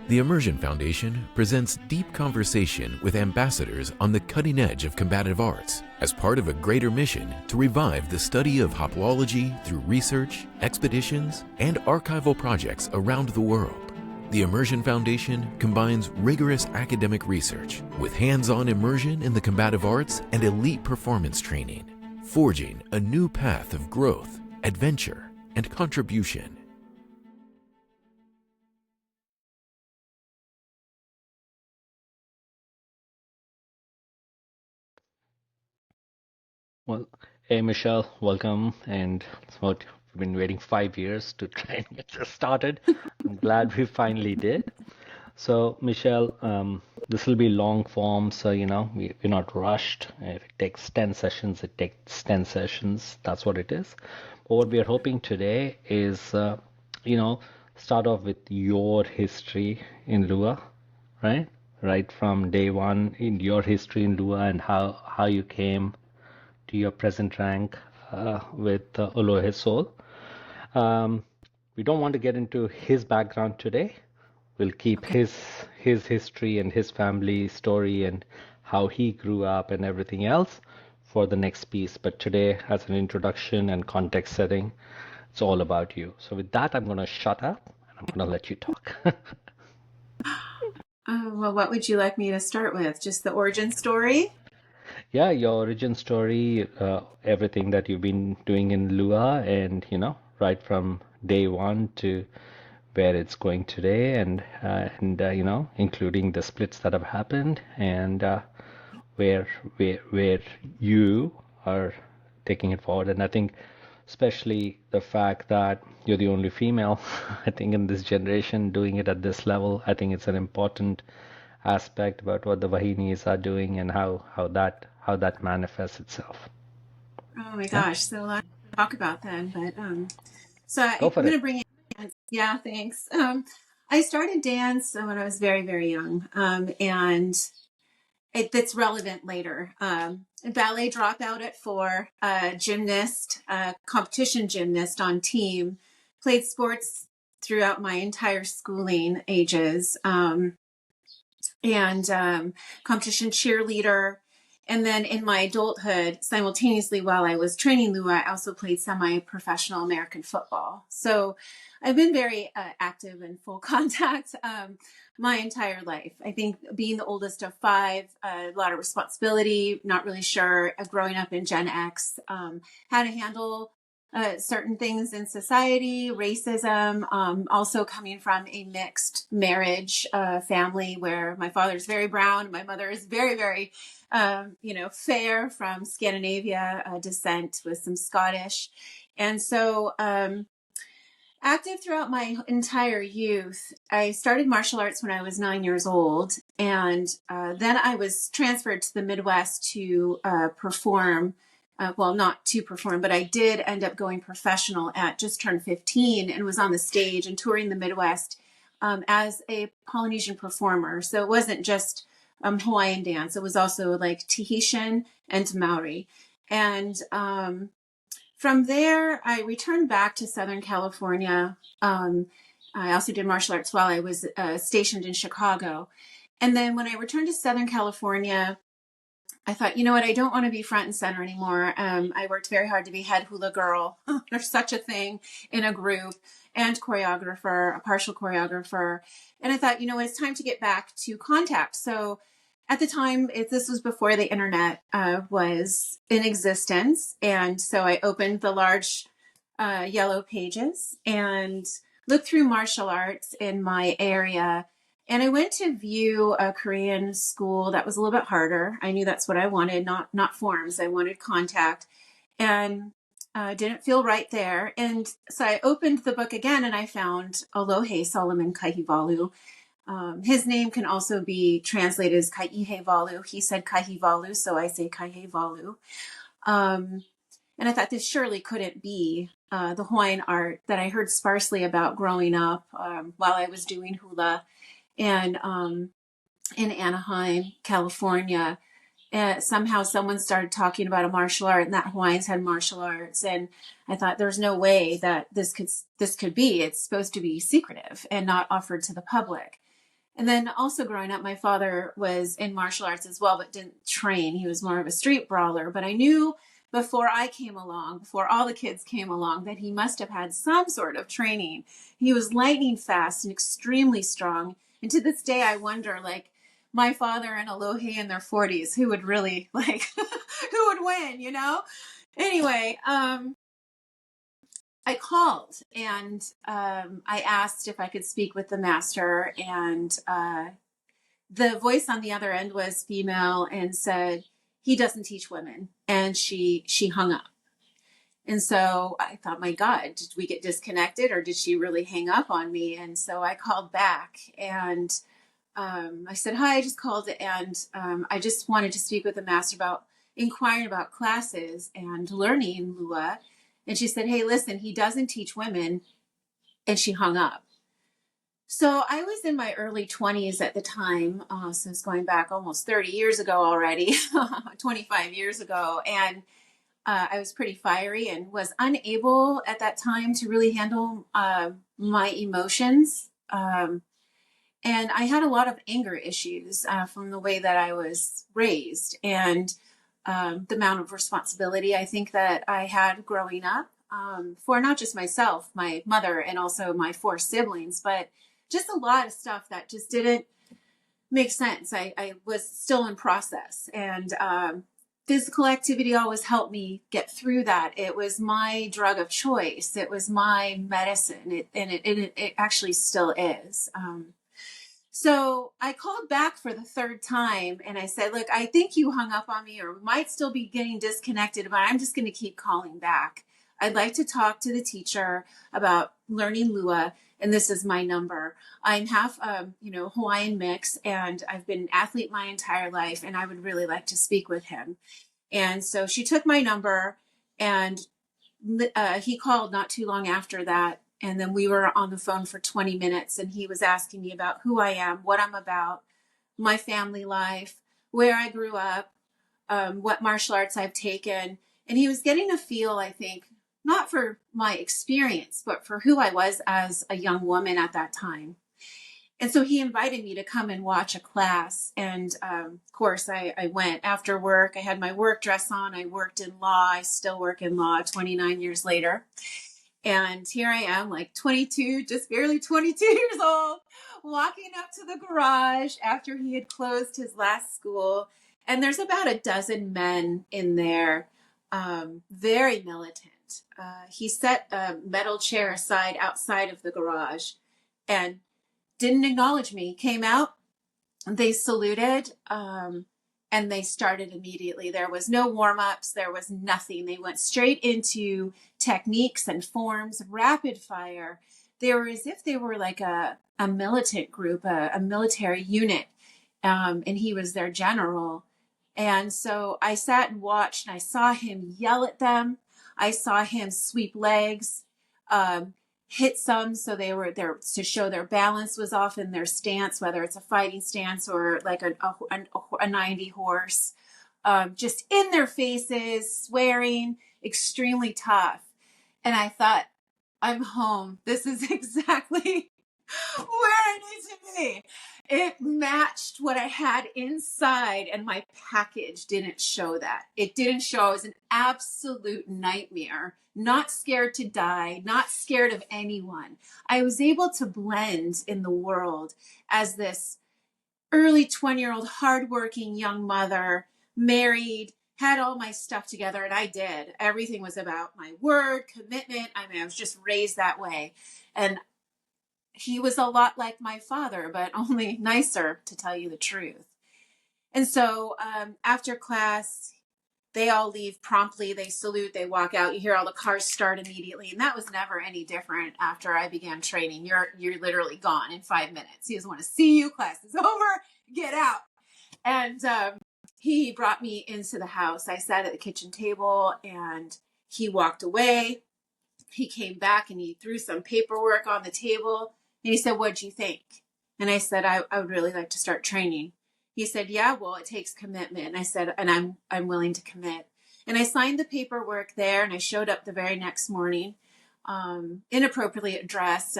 The Immersion Foundation presents deep conversation with ambassadors on the cutting edge of combative arts as part of a greater mission to revive the study of haploology through research, expeditions, and archival projects around the world. The Immersion Foundation combines rigorous academic research with hands-on immersion in the combative arts and elite performance training, forging a new path of growth, adventure, and contribution. Well, hey Michelle, welcome. And it's what we've been waiting 5 years to try and get this started. I'm glad we finally did. So, Michelle, this will be long form, so we're not rushed. If it takes 10 sessions, it takes 10 sessions. That's what it is. But what we are hoping today is, start off with your history in Lua, right? Right from day one in your history in Lua and how you came to your present rank with Olohe Soul. We don't want to get into his background today. We'll keep his history and his family story and how he grew up and everything else for the next piece. But today, as an introduction and context setting, it's all about you. So with that, I'm going to shut up and I'm going to let you talk. Well, what would you like me to start with? Just the origin story? Yeah, your origin story, everything that you've been doing in Lua, and right from day one to where it's going today, and including the splits that have happened, and where you are taking it forward. And I think especially the fact that you're the only female, I think in this generation doing it at this level, I think it's an important aspect about what the Vahinis are doing and how that manifests itself. Oh my gosh, so a lot to talk about then. But Go I'm for going to it. bring in dance. Yeah, thanks. I started dance when I was very, very young, and that's relevant later. Ballet dropout at 4, gymnast, competition gymnast on team, played sports throughout my entire schooling ages. And competition cheerleader. And then in my adulthood, simultaneously while I was training Lua, I also played semi-professional American football. So I've been very active and full contact my entire life. I think being the oldest of 5, a lot of responsibility, not really sure, growing up in Gen X, how to handle certain things in society, racism, also coming from a mixed marriage family where my father is very brown, my mother is very, very, fair from Scandinavia descent with some Scottish. And so active throughout my entire youth. I started martial arts when I was 9 years old. And then I was transferred to the Midwest to perform. Well, not to perform, but I did end up going professional at just turned 15 and was on the stage and touring the Midwest as a Polynesian performer. So it wasn't just Hawaiian dance. It was also like Tahitian and Maori. And from there, I returned back to Southern California. I also did martial arts while I was stationed in Chicago. And then when I returned to Southern California, I thought, you know what, I don't want to be front and center anymore. I worked very hard to be head hula girl. There's such a thing in a group, and choreographer, a partial choreographer. And I thought, you know what, it's time to get back to contact. So at the time, this was before the internet was in existence. And so I opened the large yellow pages and looked through martial arts in my area. And I went to view a Korean school that was a little bit harder. I knew that's what I wanted, not forms. I wanted contact, and didn't feel right there. And so I opened the book again, and I found Olohe Solomon Kaihivalu. His name can also be translated as Kai'ihevalu. He said Kaihivalu, so I say Kaihivalu. And I thought this surely couldn't be the Hawaiian art that I heard sparsely about growing up while I was doing hula. And in Anaheim, California, somehow someone started talking about a martial art and that Hawaiians had martial arts. And I thought there's no way that this could be. It's supposed to be secretive and not offered to the public. And then also growing up, my father was in martial arts as well, but didn't train. He was more of a street brawler. But I knew before I came along, before all the kids came along, that he must have had some sort of training. He was lightning fast and extremely strong. And to this day, I wonder, like, my father and Alohe in their 40s, who would really, like, who would win, you know? Anyway, I called and I asked if I could speak with the master, and the voice on the other end was female and said, he doesn't teach women. And she hung up. And so I thought, my God, did we get disconnected or did she really hang up on me? And so I called back and I said, hi, I just called and I just wanted to speak with the master about inquiring about classes and learning Lua. And she said, hey, listen, he doesn't teach women. And she hung up. So I was in my early 20s at the time, so it's going back almost 30 years ago already, 25 years ago. And I was pretty fiery and was unable at that time to really handle my emotions. And I had a lot of anger issues from the way that I was raised and the amount of responsibility I think that I had growing up for not just myself, my mother, and also my 4 siblings, but just a lot of stuff that just didn't make sense. I was still in process, and physical activity always helped me get through that. It was my drug of choice. It was my medicine, it actually still is. So I called back for the 3rd time and I said, look, I think you hung up on me or might still be getting disconnected, but I'm just going to keep calling back. I'd like to talk to the teacher about learning Lua, and this is my number. I'm half, Hawaiian mix, and I've been an athlete my entire life, and I would really like to speak with him. And so she took my number, and he called not too long after that. And then we were on the phone for 20 minutes, and he was asking me about who I am, what I'm about, my family life, where I grew up, what martial arts I've taken. And he was getting a feel, I think, not for my experience, but for who I was as a young woman at that time. And so he invited me to come and watch a class. And of course, I went after work. I had my work dress on. I worked in law. I still work in law 29 years later. And here I am, like 22, just barely 22 years old, walking up to the garage after he had closed his last school. And there's about a dozen men in there, very militant. He set a metal chair aside outside of the garage and didn't acknowledge me, came out, they saluted, and they started immediately. There was no warm-ups. There was nothing. They went straight into techniques and forms, rapid fire. They were as if they were like a militant group, a military unit, and he was their general. And so I sat and watched, and I saw him yell at them. I saw him sweep legs, hit some, so they were there to show their balance was off in their stance, whether it's a fighting stance or like a 90 horse, just in their faces, swearing, extremely tough. And I thought, I'm home. This is exactly where I need to be. It matched what I had inside, and my package didn't show that. It didn't show. I was an absolute nightmare, not scared to die, not scared of anyone. I was able to blend in the world as this early 20-year-old hardworking young mother, married, had all my stuff together, and I did. Everything was about my word, commitment. I mean, I was just raised that way. And he was a lot like my father, but only nicer, to tell you the truth. And so after class, they all leave promptly. They salute, they walk out. You hear all the cars start immediately. And that was never any different after I began training. You're literally gone in 5 minutes. He doesn't want to see you. Class is over. Get out. And he brought me into the house. I sat at the kitchen table and he walked away. He came back and he threw some paperwork on the table. And he said, what'd you think? And I said, I would really like to start training. He said, yeah, well, it takes commitment. And I said, and I'm willing to commit. And I signed the paperwork there, and I showed up the very next morning. inappropriately dressed,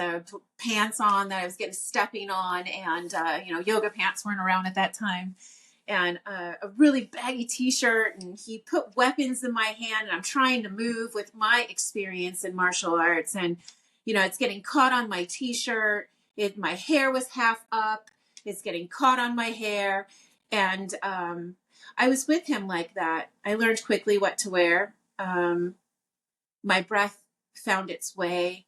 pants on that I was getting stepping on, and yoga pants weren't around at that time, and a really baggy t-shirt, and he put weapons in my hand, and I'm trying to move with my experience in martial arts, and it's getting caught on my t-shirt. My hair was half up. It's getting caught on my hair, and I was with him like that. I learned quickly what to wear. My breath found its way.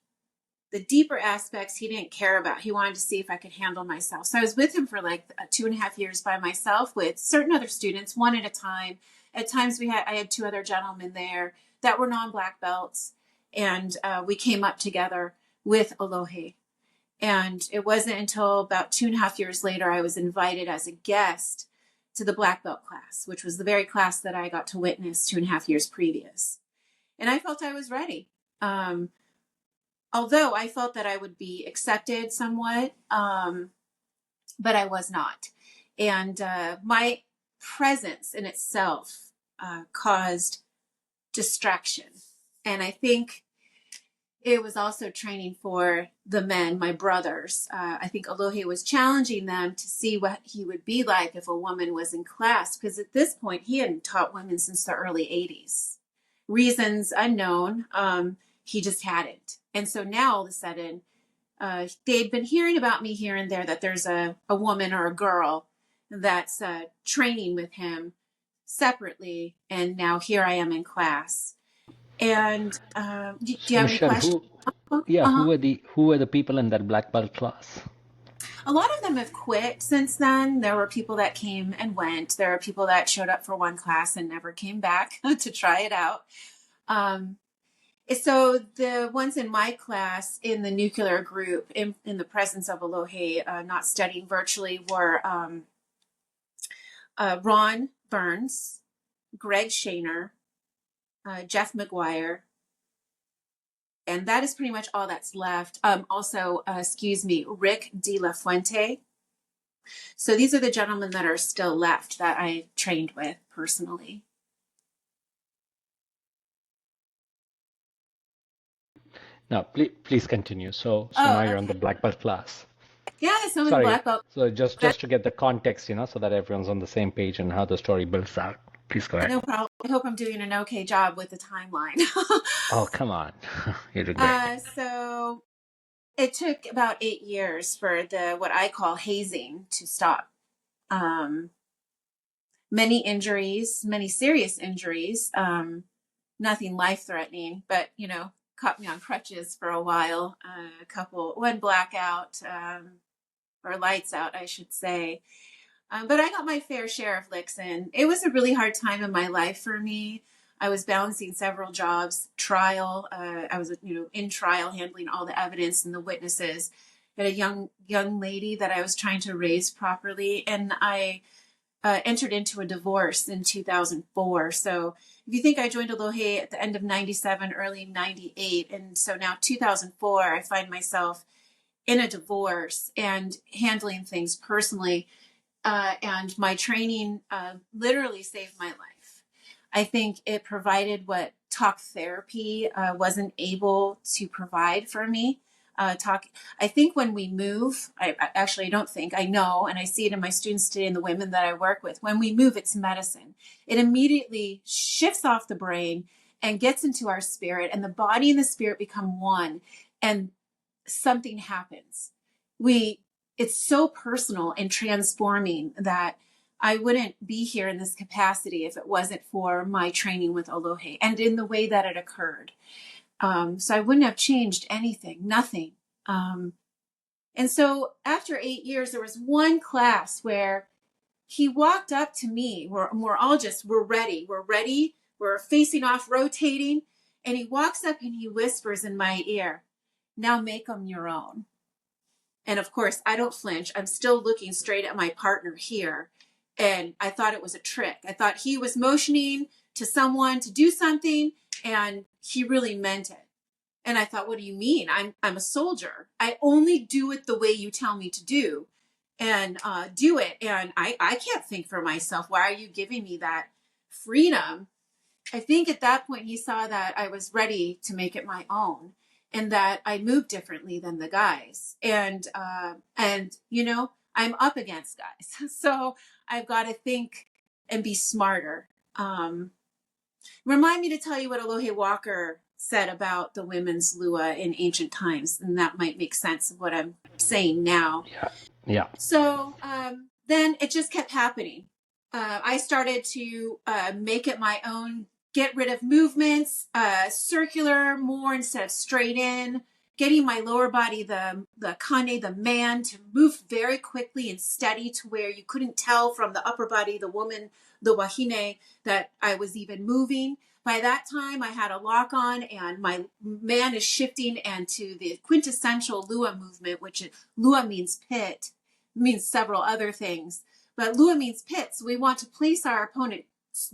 The deeper aspects he didn't care about. He wanted to see if I could handle myself. So I was with him for like 2.5 years by myself with certain other students, one at a time. At times I had 2 other gentlemen there that were non-black belts, and we came up together with Alohe. And it wasn't until about 2.5 years later I was invited as a guest to the black belt class, which was the very class that I got to witness 2.5 years previous. And I felt I was ready. Although I felt that I would be accepted somewhat, but I was not. And my presence in itself caused distraction. And I think it was also training for the men, my brothers. I think Alohe was challenging them to see what he would be like if a woman was in class, because at this point he hadn't taught women since the early 80s. Reasons unknown, he just hadn't. And so now all of a sudden, they'd been hearing about me here and there that there's a woman or a girl that's training with him separately. And now here I am in class. And do you have any Michelle, questions? who were the people in that black belt class? A lot of them have quit since then. There were people that came and went. There are people that showed up for one class and never came back to try it out. So the ones in my class in the nuclear group, in the presence of Alohe, not studying virtually, were Ron Burns, Greg Shaner, Jeff McGuire, and that is pretty much all that's left. Rick De La Fuente. So these are the gentlemen that are still left that I trained with personally. Now, please continue. So now you're on the black belt class. Yeah, so I'm Sorry. black belt. So just to get the context, so that everyone's on the same page and how the story builds out. Please go ahead. No problem. I hope I'm doing an okay job with the timeline. Oh, come on. You're doing great. So it took about 8 years for what I call hazing to stop. Many injuries, many serious injuries, nothing life-threatening, but, caught me on crutches for a while, one blackout, or lights out, I should say. But I got my fair share of licks in. It was a really hard time in my life for me. I was balancing several jobs, trial. I was, in trial, handling all the evidence and the witnesses. I had a young lady that I was trying to raise properly, and I entered into a divorce in 2004. So if you think I joined Alohe at the end of 97, early 98, and so now 2004, I find myself in a divorce and handling things personally. And my training literally saved my life. I think it provided what talk therapy wasn't able to provide for me. I think when we move, I don't think, I know, and I see it in my students today and the women that I work with, when we move, it's medicine. It immediately shifts off the brain and gets into our spirit, and the body and the spirit become one, and something happens. It's so personal and transforming that I wouldn't be here in this capacity if it wasn't for my training with Alohe and in the way that it occurred. So I wouldn't have changed anything, nothing. And so after 8 years, there was one class where he walked up to me. We're ready. We're facing off, rotating. And he walks up and he whispers in my ear, "Now make them your own." And of course, I don't flinch. I'm still looking straight at my partner here. And I thought it was a trick. I thought he was motioning to someone to do something, and he really meant it. And I thought, what do you mean? I'm a soldier. I only do it the way you tell me to do, and do it. And I can't think for myself. Why are you giving me that freedom? I think at that point he saw that I was ready to make it my own. and that I move differently than the guys. And you know, I'm up against guys. So I've got to think and be smarter. Remind me to tell you what Alohe Walker said about the women's Lua in ancient times, and that might make sense of what I'm saying now. Yeah. Yeah. So then it just kept happening. I started to make it my own, get rid of movements, circular more instead of straight in, getting my lower body, the kane, the man, to move very quickly and steady to where you couldn't tell from the upper body, the woman, the wahine, that I was even moving. By that time, I had a lock on and my man is shifting and to the quintessential Lua movement, which Lua means pit, means several other things. But Lua means pit, so we want to place our opponent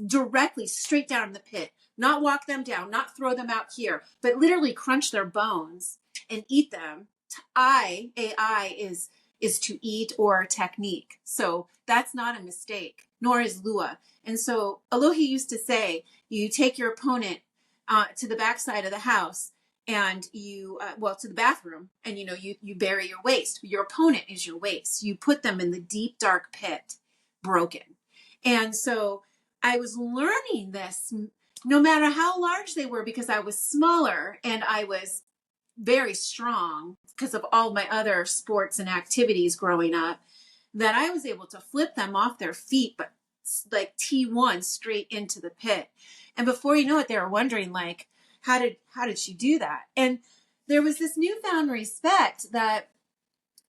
directly straight down in the pit, not walk them down, not throw them out here, but literally crunch their bones and eat them. AI is to eat or technique. So that's not a mistake, nor is Lua. And so Alohi used to say, you take your opponent to the backside of the house and you, to the bathroom, and you bury your waist. Your opponent is your waist. You put them in the deep, dark pit, broken. And so I was learning this no matter how large they were, because I was smaller and I was very strong because of all my other sports and activities growing up, that I was able to flip them off their feet, but like T1 straight into the pit. And before you know it, they were wondering, like, how did she do that? And there was this newfound respect that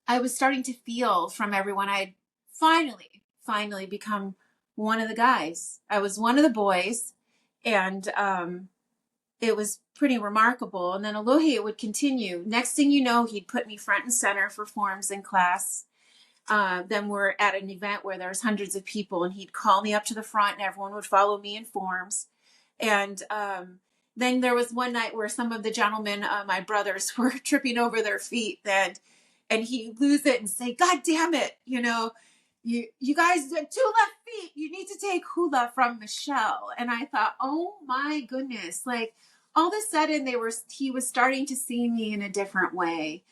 I was starting to feel from everyone. I'd finally become one of the guys. I was one of the boys, and it was pretty remarkable. And then Alohi would continue. Next thing you know, he'd put me front and center for forms in class. Then we're at an event where there's hundreds of people, and he'd call me up to the front and everyone would follow me in forms. And then there was one night where some of the gentlemen, my brothers, were tripping over their feet, and he'd lose it and say, God damn it, you guys, 2 left feet, you need to take hula from Michelle. And I thought, oh my goodness, like all of a sudden he was starting to see me in a different way.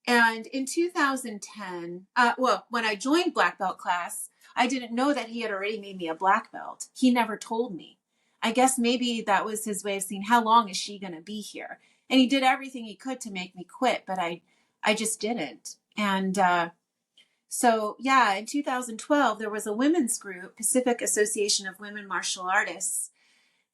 And in 2010, when I joined black belt class, I didn't know that he had already made me a black belt. He never told me. I guess maybe that was his way of saying, how long is she going to be here? And he did everything he could to make me quit, but I just didn't. And so, yeah, in 2012, there was a women's group, Pacific Association of Women Martial Artists,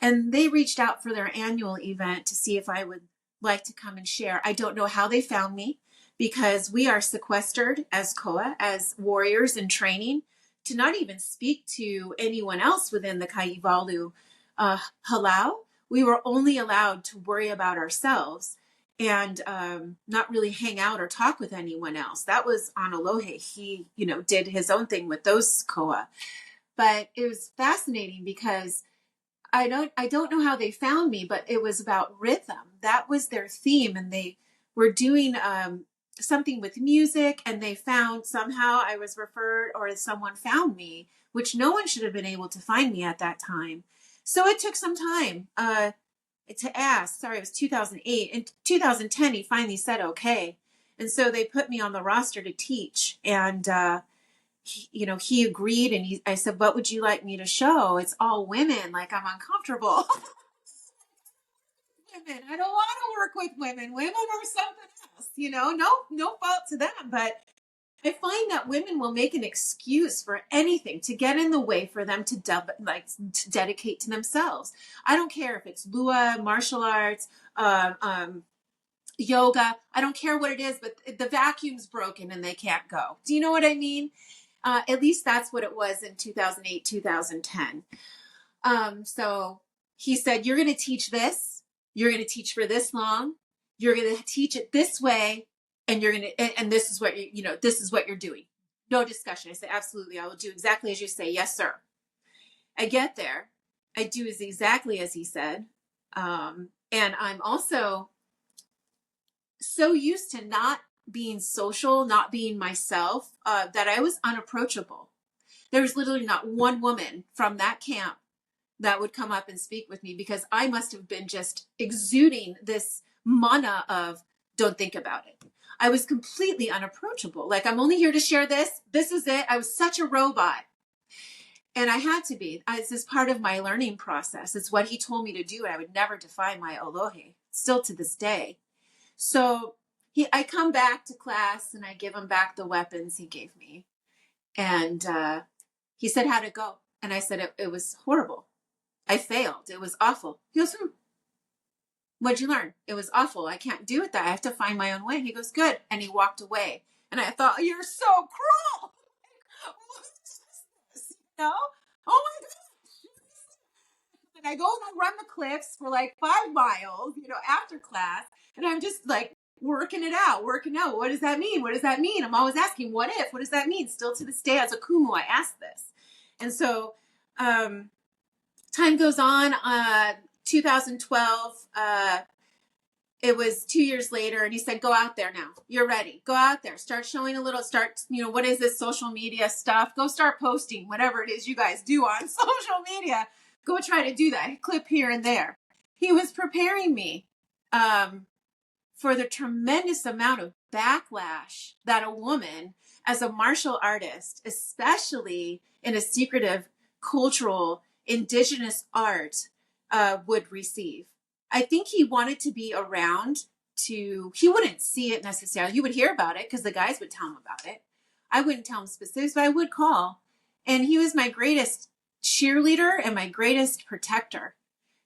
and they reached out for their annual event to see if I would like to come and share. I don't know how they found me, because we are sequestered as koa, as warriors in training, to not even speak to anyone else within the Kaiwalu halau. We were only allowed to worry about ourselves and not really hang out or talk with anyone else. That was on Alohe. He, did his own thing with those koa. But it was fascinating because I don't know how they found me, but it was about rhythm. That was their theme, and they were doing something with music, and they found somehow I was referred, or someone found me, which no one should have been able to find me at that time. So it took some time to ask. Sorry, it was 2008. In 2010, he finally said okay. And so they put me on the roster to teach. And, he agreed. And I said, what would you like me to show? It's all women. Like, I'm uncomfortable. Women. I don't want to work with women. Women are something else, no fault to them. But I find that women will make an excuse for anything to get in the way for them to dedicate to themselves. I don't care if it's Lua, martial arts, yoga. I don't care what it is, but the vacuum's broken and they can't go. Do you know what I mean? At least that's what it was in 2008, 2010. So he said, you're going to teach this. You're going to teach for this long. You're going to teach it this way. And you're going to, and this is what this is what you're doing. No discussion. I said, absolutely. I will do exactly as you say. Yes, sir. I get there. I do exactly as he said. And I'm also so used to not being social, not being myself, that I was unapproachable. There was literally not one woman from that camp that would come up and speak with me, because I must have been just exuding this mana of Don't think about it. I was completely unapproachable. Like, I'm only here to share this. This is it. I was such a robot. And I had to be. It's this part of my learning process. It's what he told me to do. And I would never defy my Olohe, still to this day. So I come back to class and I give him back the weapons he gave me. And he said, how'd it go? And I said, it was horrible. I failed. It was awful. He goes, what'd you learn? It was awful. I can't do it that. I have to find my own way. He goes, good. And he walked away. And I thought, you're so cruel. What is this? You know? Oh my gosh. And I go and I run the cliffs for like 5 miles, after class. And I'm just like working out. What does that mean? What does that mean? I'm always asking, what if? What does that mean? Still to this day, as a Kumu, I ask this. And so time goes on. 2012, it was 2 years later, and he said, go out there now. You're ready. Go out there. Start showing what is this social media stuff? Go start posting whatever it is you guys do on social media. Go try to do that. Clip here and there. He was preparing me for the tremendous amount of backlash that a woman, as a martial artist, especially in a secretive, cultural, indigenous art, would receive. I think he wanted to be around he wouldn't see it necessarily. You would hear about it because the guys would tell him about it. I wouldn't tell him specifics, but I would call. And he was my greatest cheerleader and my greatest protector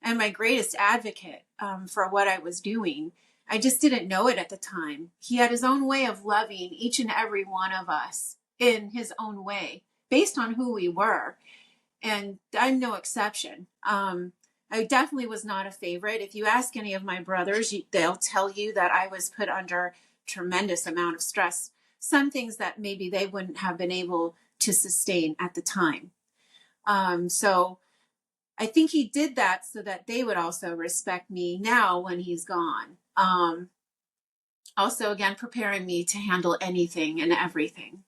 and my greatest advocate for what I was doing. I just didn't know it at the time. He had his own way of loving each and every one of us in his own way, based on who we were. And I'm no exception. I definitely was not a favorite. If you ask any of my brothers, they'll tell you that I was put under tremendous amount of stress. Some things that maybe they wouldn't have been able to sustain at the time. So I think he did that so that they would also respect me now when he's gone. Also, again, preparing me to handle anything and everything.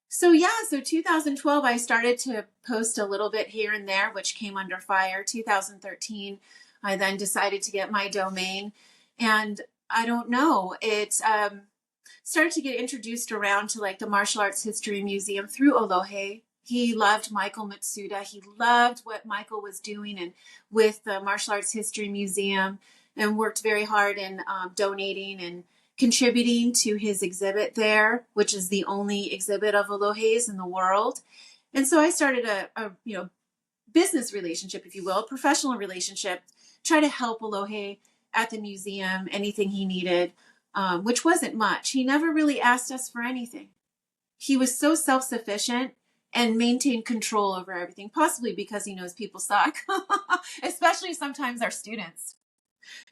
So 2012, I started to post a little bit here and there, which came under fire. 2013, I then decided to get my domain. And I don't know, it started to get introduced around to like the Martial Arts History Museum through Olohe. He loved Michael Matsuda. He loved what Michael was doing and with the Martial Arts History Museum, and worked very hard in donating and contributing to his exhibit there, which is the only exhibit of Olohes in the world. And so I started a business relationship, if you will, a professional relationship, try to help Olohe at the museum, anything he needed, which wasn't much. He never really asked us for anything. He was so self-sufficient and maintained control over everything, possibly because he knows people suck, especially sometimes our students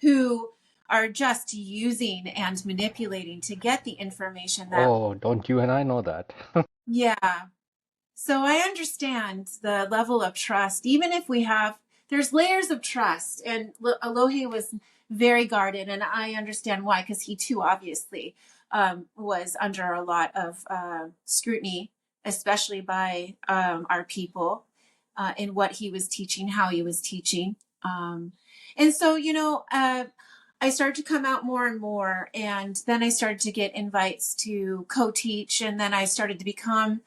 who are just using and manipulating to get the information that... Oh, don't you and I know that? Yeah. So I understand the level of trust, even if there's layers of trust, and Olohe was very guarded, and I understand why, because he too obviously was under a lot of scrutiny, especially by our people in what he was teaching, how he was teaching. And so, I started to come out more and more, and then I started to get invites to co-teach, and then I started to become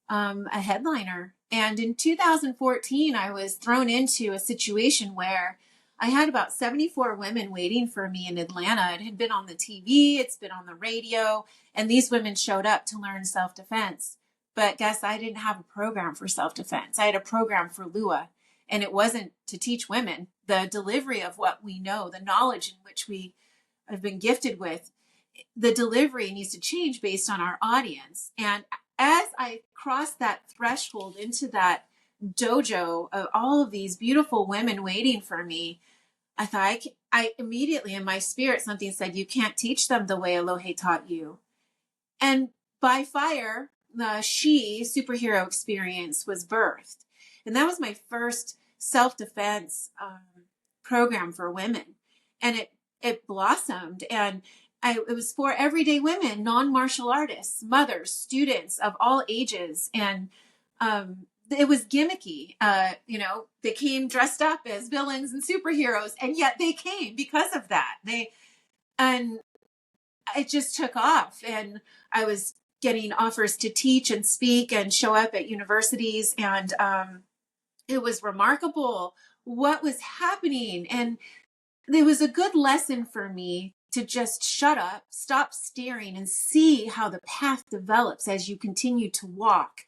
a headliner. And in 2014, I was thrown into a situation where I had about 74 women waiting for me in Atlanta. It had been on the TV, it's been on the radio, and these women showed up to learn self-defense. But guess I didn't have a program for self-defense. I had a program for Lua. And it wasn't to teach women the delivery of what we know, the knowledge in which we have been gifted with. The delivery needs to change based on our audience. And as I crossed that threshold into that dojo of all of these beautiful women waiting for me, I thought, I immediately in my spirit, something said, you can't teach them the way Olohe taught you. And by fire, the superhero experience was birthed. And that was my first self-defense program for women. And it blossomed. And it was for everyday women, non-martial artists, mothers, students of all ages. And it was gimmicky. They came dressed up as villains and superheroes. And yet they came because of that. And it just took off. And I was getting offers to teach and speak and show up at universities. And it was remarkable what was happening. And it was a good lesson for me to just shut up, stop staring, and see how the path develops as you continue to walk.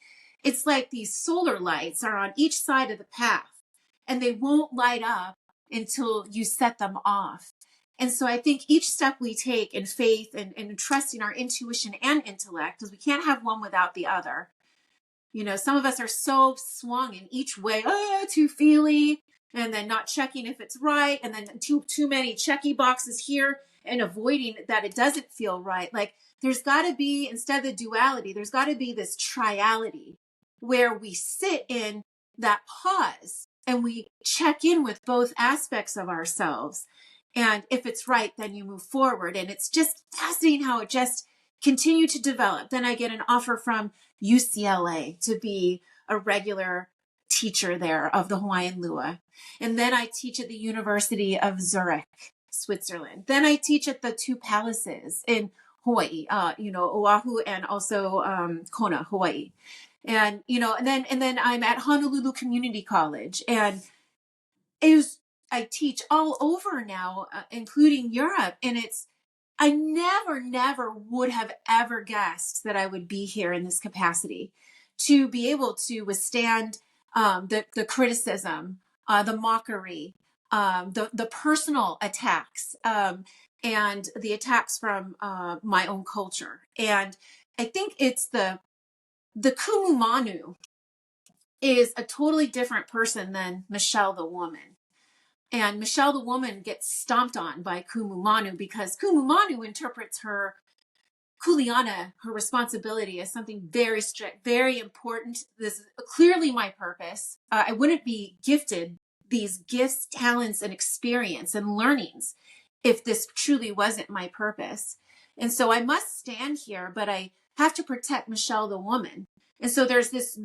It's like these solar lights are on each side of the path, and they won't light up until you set them off. And so I think each step we take in faith and trusting our intuition and intellect, because we can't have one without the other. You know, some of us are so swung in each way, too feely, and then not checking if it's right, and then too many checky boxes here, and avoiding that it doesn't feel right. Like there's got to be, instead of the duality, there's got to be this triality where we sit in that pause and we check in with both aspects of ourselves. And if it's right, then you move forward. And it's just fascinating how it just continued to develop. Then I get an offer from UCLA to be a regular teacher there of the Hawaiian Lua. And then I teach at the University of Zurich, Switzerland. Then I teach at the two palaces in Hawaii, Oahu and also Kona, Hawaii. And, and then I'm at Honolulu Community College. And I teach all over now, including Europe. And I never would have ever guessed that I would be here in this capacity to be able to withstand the criticism, the mockery, the personal attacks, and the attacks from my own culture. And I think it's the Kumu Manu is a totally different person than Michelle the woman. And Michelle the woman gets stomped on by Kumu Manu because Kumu Manu interprets her kuleana, her responsibility, as something very strict, very important. This is clearly my purpose. I wouldn't be gifted these gifts, talents, and experience and learnings if this truly wasn't my purpose. And so I must stand here, but I have to protect Michelle the woman. And so there's this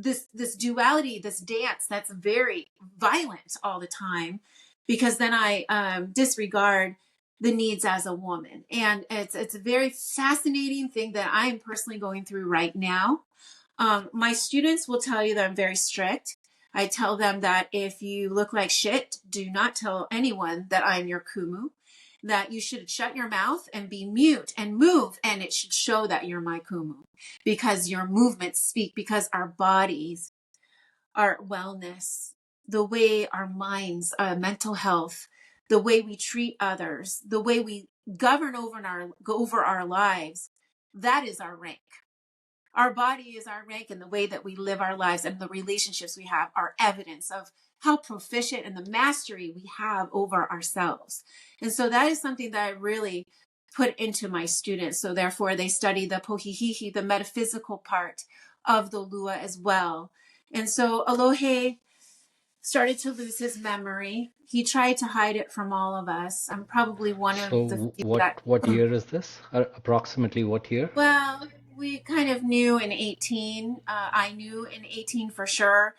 duality, this dance that's very violent all the time, because then I disregard the needs as a woman. And it's a very fascinating thing that I am personally going through right now. My students will tell you that I'm very strict. I tell them that if you look like shit, do not tell anyone that I'm your kumu, that you should shut your mouth and be mute and move. And it should show that you're my kumu, because your movements speak, because our bodies, our wellness, the way our minds, mental health, the way we treat others, the way we govern over our lives, that is our rank. Our body is our rank, and the way that we live our lives and the relationships we have are evidence of how proficient and the mastery we have over ourselves. And so that is something that I really put into my students. So therefore they study the pohihihi, the metaphysical part of the Lua as well. And so Alohe started to lose his memory. He tried to hide it from all of us. I'm probably one of the few what year is this? Approximately what year? Well, we kind of knew in 18. I knew in 18 for sure.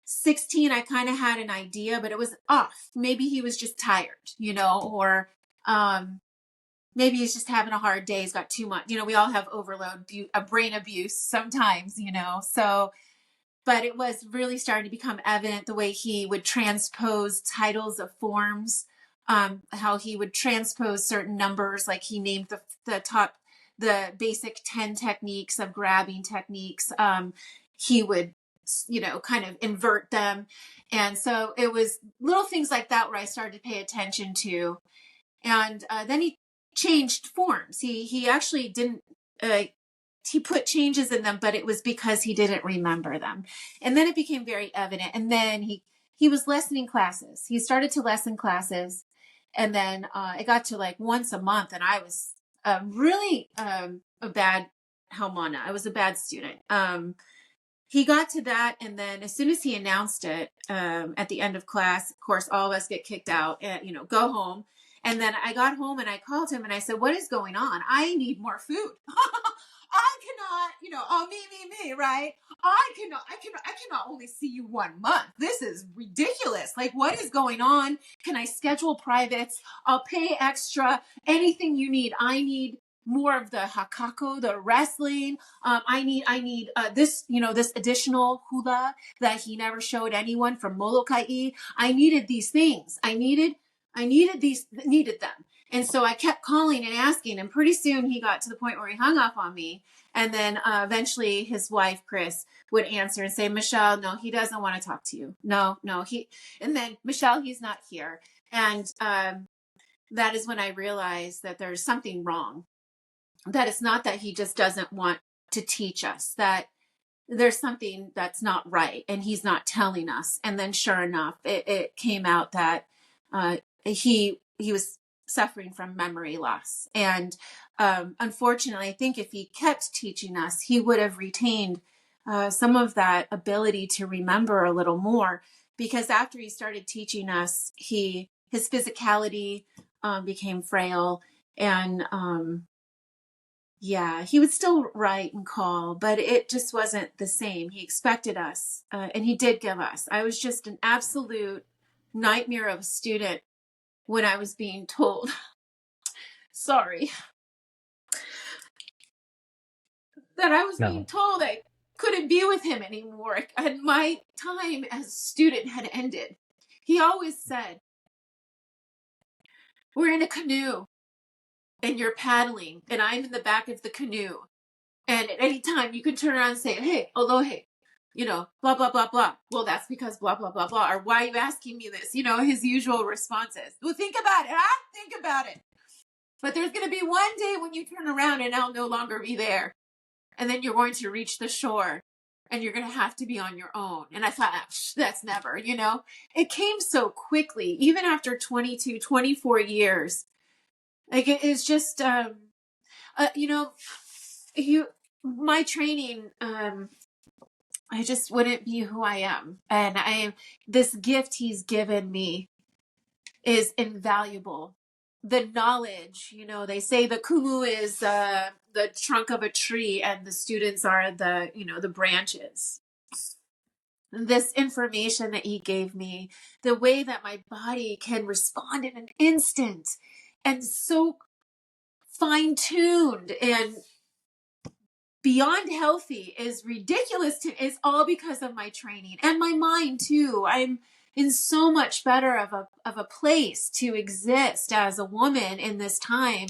16, I kind of had an idea, but it was off. Maybe he was just tired, or maybe he's just having a hard day. He's got too much. We all have overload, brain abuse sometimes, so. But it was really starting to become evident the way he would transpose titles of forms, how he would transpose certain numbers, like he named the basic 10 techniques of grabbing techniques. He would, kind of invert them. And so it was little things like that where I started to pay attention to. And then he changed forms. He actually didn't, he put changes in them, but it was because he didn't remember them. And then it became very evident. And then he was lessening classes. He started to lessen classes. And then it got to like once a month. And I was really a bad haumana. I was a bad student. He got to that. And then as soon as he announced it at the end of class, of course, all of us get kicked out and, go home. And then I got home and I called him and I said, what is going on? I need more food. I oh, me, right? I cannot only see you 1 month. This is ridiculous. Like, what is going on? Can I schedule privates? I'll pay extra. Anything you need. I need more of the hakako, the wrestling. I need this, this additional hula that he never showed anyone from Molokai. I needed these things. I needed them. And so I kept calling and asking, and pretty soon he got to the point where he hung up on me. And then eventually his wife, Chris, would answer and say, Michelle, no, he doesn't want to talk to you. No, and then Michelle, he's not here. And that is when I realized that there's something wrong, that it's not that he just doesn't want to teach us, that there's something that's not right and he's not telling us. And then sure enough, it came out that he was suffering from memory loss. And unfortunately, I think if he kept teaching us, he would have retained some of that ability to remember a little more, because after he started teaching us, his physicality became frail, and he would still write and call, but it just wasn't the same. He expected us, and he did give us. I was just an absolute nightmare of a student when I was being told, sorry, that I was being told I couldn't be with him anymore, and my time as a student had ended. He always said, we're in a canoe, and you're paddling, and I'm in the back of the canoe. And at any time you can turn around and say, hey, aloha, blah, blah, blah, blah. Well, that's because blah, blah, blah, blah. Or why are you asking me this? His usual responses. Well, think about it. Think about it. But there's going to be one day when you turn around and I'll no longer be there. And then you're going to reach the shore and you're going to have to be on your own. And I thought, that's never, It came so quickly, even after 22, 24 years. Like, it's just, my training, I just wouldn't be who I am. And this gift he's given me is invaluable. The knowledge, they say the kumu is the trunk of a tree and the students are the branches. This information that he gave me, the way that my body can respond in an instant and so fine-tuned and beyond healthy, is ridiculous is all because of my training and my mind too. I'm in so much better of a place to exist as a woman in this time,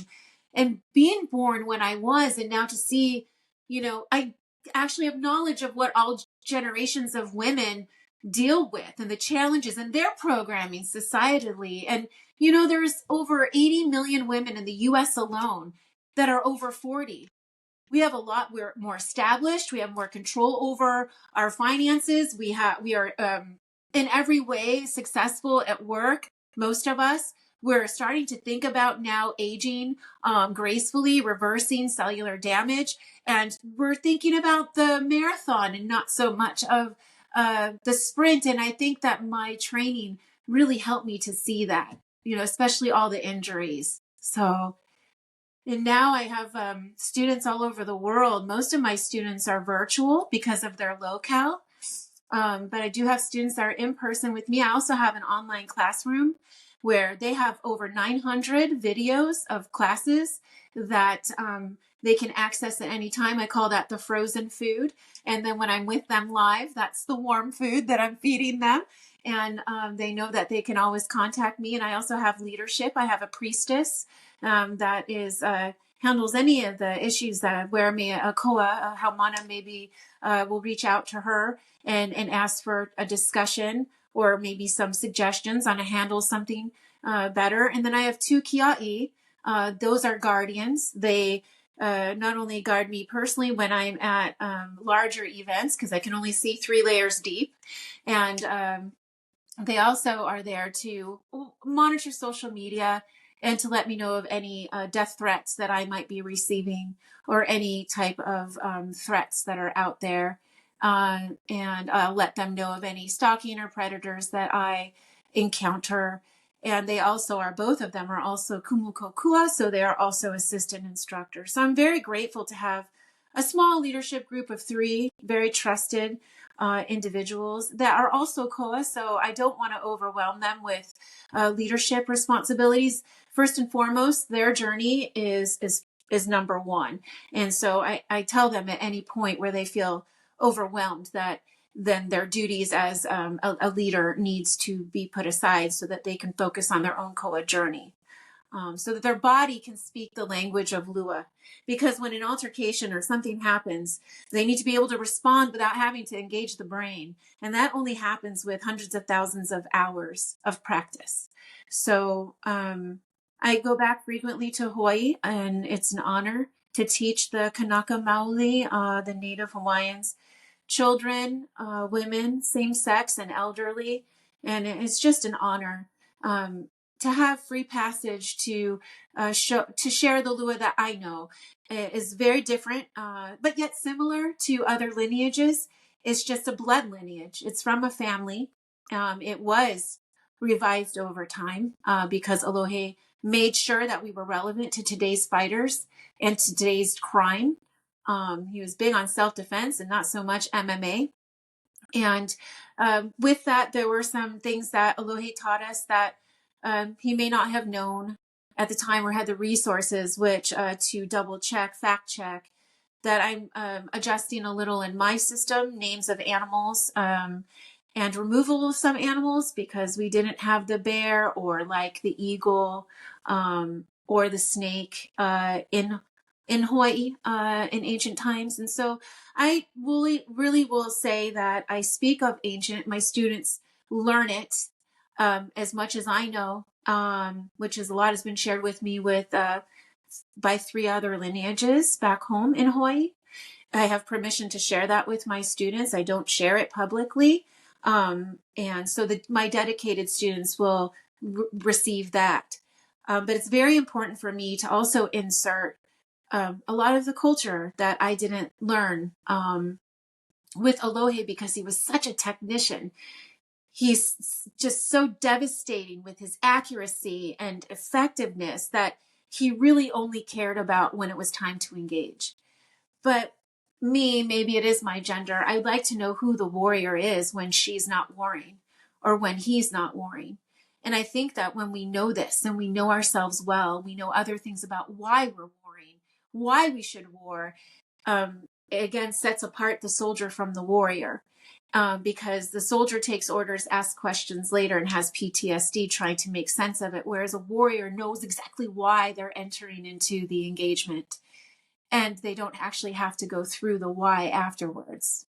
and being born when I was, and now to see, I actually have knowledge of what all generations of women deal with and the challenges and their programming societally. And, there's over 80 million women in the US alone that are over 40. We have a lot. We're more established. We have more control over our finances. We are in every way successful at work. Most of us, we're starting to think about now aging gracefully, reversing cellular damage. And we're thinking about the marathon and not so much of the sprint. And I think that my training really helped me to see that, especially all the injuries. So, and now I have students all over the world. Most of my students are virtual because of their locale. But I do have students that are in person with me. I also have an online classroom where they have over 900 videos of classes that they can access at any time. I call that the frozen food. And then when I'm with them live, that's the warm food that I'm feeding them. And they know that they can always contact me. And I also have leadership. I have a priestess that is handles any of the issues that where me a koa, how mana maybe will reach out to her and ask for a discussion or maybe some suggestions on how to handle something better. And then I have two kia'i. Those are guardians. They not only guard me personally when I'm at larger events, because I can only see 3 layers deep, and they also are there to monitor social media and to let me know of any death threats that I might be receiving or any type of threats that are out there. And let them know of any stalking or predators that I encounter. And they also are, both of them are also kumu kokua, so they are also assistant instructors. So I'm very grateful to have a small leadership group of 3 very trusted individuals that are also koa. So I don't want to overwhelm them with leadership responsibilities. First and foremost, their journey is number one. And so I tell them at any point where they feel overwhelmed that then their duties as a leader needs to be put aside so that they can focus on their own koa journey. So that their body can speak the language of Lua. Because when an altercation or something happens, they need to be able to respond without having to engage the brain. And that only happens with hundreds of thousands of hours of practice. So I go back frequently to Hawaii, and it's an honor to teach the Kanaka Maoli, the Native Hawaiians, children, women, same sex, and elderly. And it's just an honor. To have free passage to share the Lua that I know is very different, but yet similar to other lineages. It's just a blood lineage. It's from a family. It was revised over time because Alohe made sure that we were relevant to today's fighters and today's crime. He was big on self-defense and not so much MMA. And with that, there were some things that Alohe taught us that he may not have known at the time or had the resources, which to double check, fact check, that I'm adjusting a little in my system, names of animals and removal of some animals because we didn't have the bear or like the eagle or the snake in Hawaii in ancient times. And so I really will say that I speak of ancient. My students learn it as much as I know, which is a lot has been shared with me by 3 other lineages back home in Hawaii. I have permission to share that with my students. I don't share it publicly. And so my dedicated students will receive that. But it's very important for me to also insert a lot of the culture that I didn't learn with Alohe because he was such a technician. He's just so devastating with his accuracy and effectiveness that he really only cared about when it was time to engage. But me, maybe it is my gender, I'd like to know who the warrior is when she's not warring or when he's not warring. And I think that when we know this and we know ourselves well, we know other things about why we're warring, why we should war, again, sets apart the soldier from the warrior. Because the soldier takes orders, asks questions later, and has PTSD trying to make sense of it, whereas a warrior knows exactly why they're entering into the engagement. And they don't actually have to go through the why afterwards.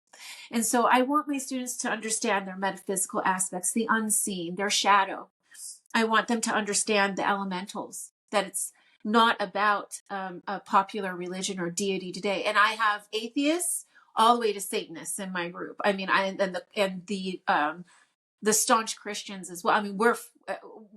And so I want my students to understand their metaphysical aspects, the unseen, their shadow. I want them to understand the elementals, that it's not about a popular religion or deity today. And I have atheists all the way to Satanists in my group. I mean, the staunch Christians as well. I mean, we're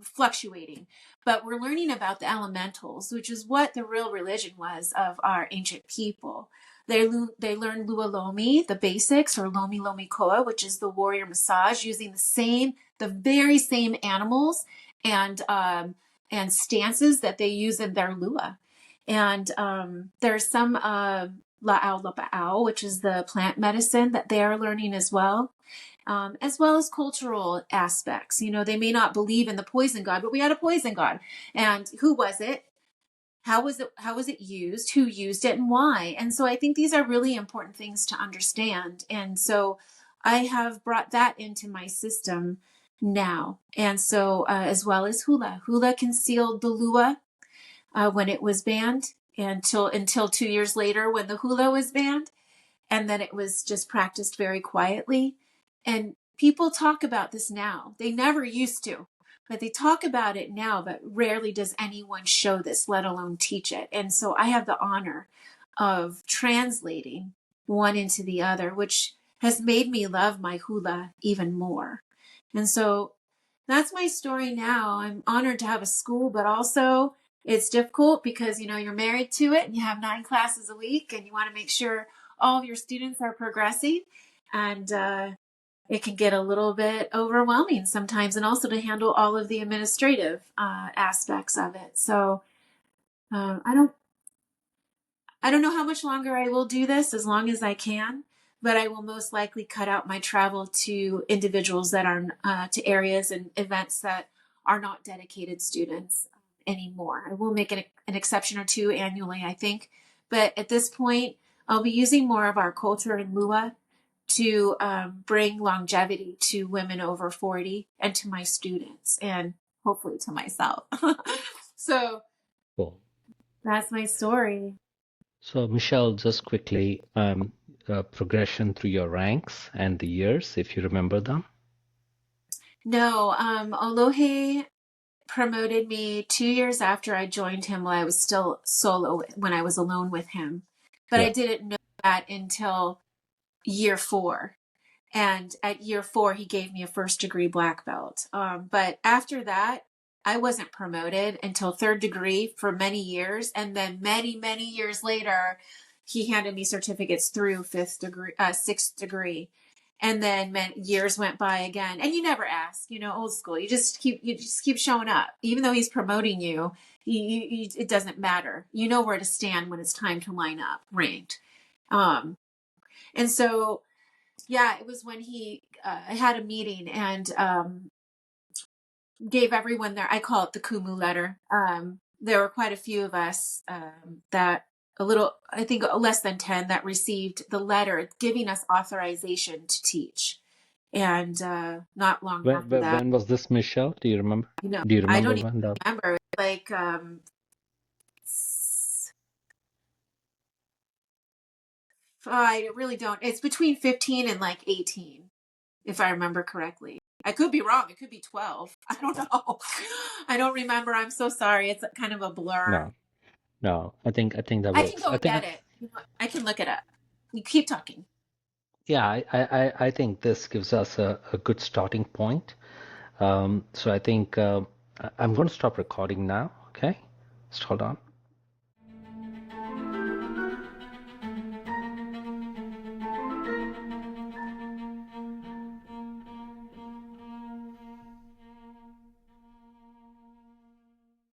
fluctuating, but we're learning about the elementals, which is what the real religion was of our ancient people. They learn Lua Lomi, the basics, or Lomi Lomi Koa, which is the warrior massage, using the very same animals and stances that they use in their Lua. And there's some La'au Lapa'au, which is the plant medicine that they are learning as well as cultural aspects. You know, they may not believe in the poison god, but we had a poison god. And who was it? How was it used? Who used it and why? And so I think these are really important things to understand. And so I have brought that into my system now. And so as well as hula. Hula concealed the Lua when it was banned until 2 years later when the hula was banned. And then it was just practiced very quietly. And people talk about this now. They never used to, but they talk about it now, but rarely does anyone show this, let alone teach it. And so I have the honor of translating one into the other, which has made me love my hula even more. And so that's my story now. I'm honored to have a school, but also it's difficult because, you know, you're married to it and you have 9 classes a week and you want to make sure all of your students are progressing. And it can get a little bit overwhelming sometimes, and also to handle all of the administrative aspects of it. So I don't know how much longer I will do this, as long as I can, but I will most likely cut out my travel to individuals that are to areas and events that are not dedicated students anymore. I will make an exception or two annually, I think, but at this point, I'll be using more of our culture in Lua to bring longevity to women over 40 and to my students, and hopefully to myself. So Cool. that's my story. So, Michelle, just quickly, progression through your ranks and the years, if you remember them. No, Alohe promoted me 2 years after I joined him while I was still solo, when I was alone with him. But I Yeah. didn't know that until year 4. And at year 4, he gave me a first degree black belt. But after that, I wasn't promoted until third degree for many years. And then many, many years later, he handed me certificates through sixth degree. And then years went by again. And you never ask, old school. You just keep showing up. Even though he's promoting you, it doesn't matter. You know where to stand when it's time to line up ranked. And so, yeah, it was when he had a meeting and gave everyone I call it the Kumu letter. There were quite a few of us I think less than 10 that received the letter giving us authorization to teach. And not long after that, When was this, Michelle? Do you remember? Do you I remember don't even when that? remember. Like, I really don't. It's between 15 and like 18, if I remember correctly. I could be wrong. It could be 12. I don't know. I don't remember. I'm so sorry. It's kind of a blur. No, no. I think that I can works. go get it. I can look it up. You keep talking. Yeah, I think this gives us a good starting point. So I think I'm going to stop recording now. Okay, just hold on.